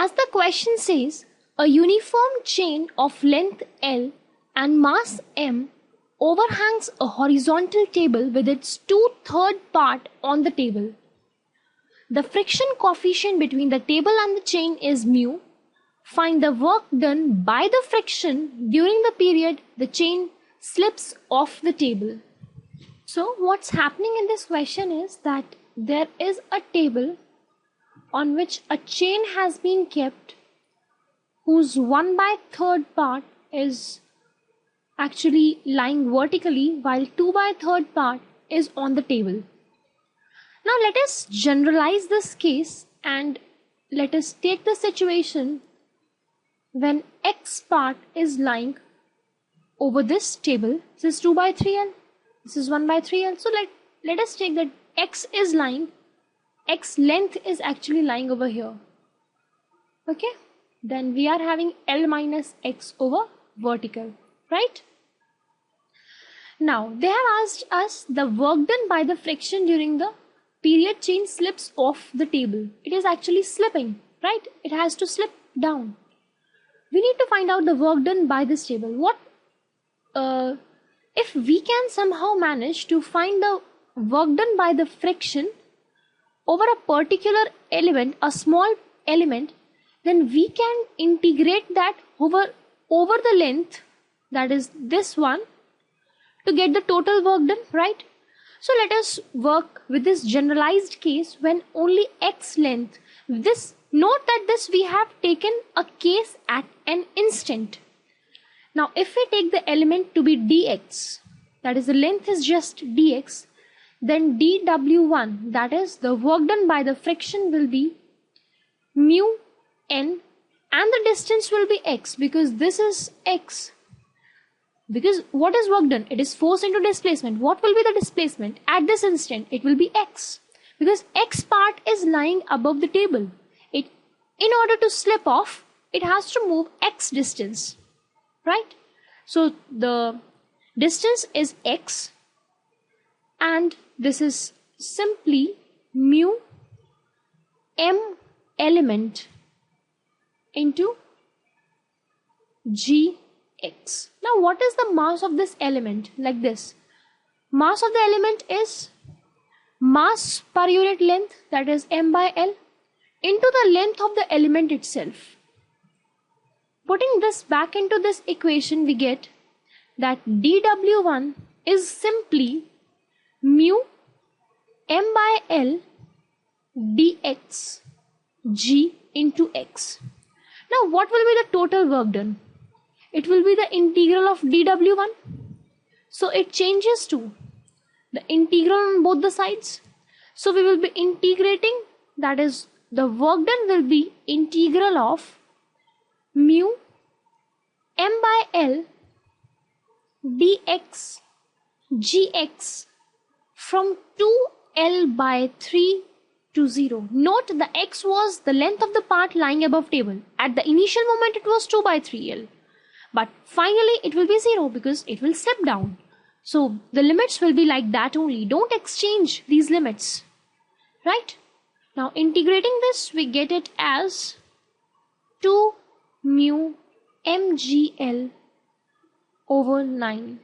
As the question says, a uniform chain of length L and mass M overhangs a horizontal table with its 2/3 part on the table. The friction coefficient between the table and the chain is mu. Find the work done by the friction during the period the chain slips off the table. So what's happening in this question is that there is a table on which a chain has been kept whose 1/3 part is actually lying vertically while 2/3 part is on the table. Now let us generalize this case and let us take the situation when X part is lying over this table. This is 2/3L, this is 1/3L. So let us take that X is lying, X length is actually lying over here. Okay, then we are having L minus X over vertical, right? Now they have asked us the work done by the friction during the period chain slips off the table. It is actually slipping, right? It has to slip down. We need to find out the work done by this table. If we can somehow manage to find the work done by the friction over a particular element, a small element, then we can integrate that over the length, that is this one, to get the total work done, right? So let us work with this generalized case when only X length. Note that this we have taken a case at an instant. Now if we take the element to be dx, that is the length is just dx, then dw1, that is the work done by the friction, will be mu n, and the distance will be x, because this is x. Because what is work done? It is force into displacement. What will be the displacement? At this instant, it will be x, because x part is lying above the table. In order to slip off, it has to move x distance, right? So the distance is x, and this is simply mu m element into gx. Now what is the mass of this element? Like this, mass of the element is mass per unit length, that is m by L, into the length of the element itself. Putting this back into this equation, we get that dw1 is simply mu m by L dx g into x. Now what will be the total work done? It will be the integral of dw1. So it changes to the integral on both the sides. So we will be integrating, that is the work done will be integral of mu m by L dx gx from 2L by 3 to 0. Note the x was the length of the part lying above table. At the initial moment it was 2/3L. But finally it will be 0 because it will slip down. So the limits will be like that only. Don't exchange these limits. Right? Now integrating this, we get it as 2 mu mgl over 9.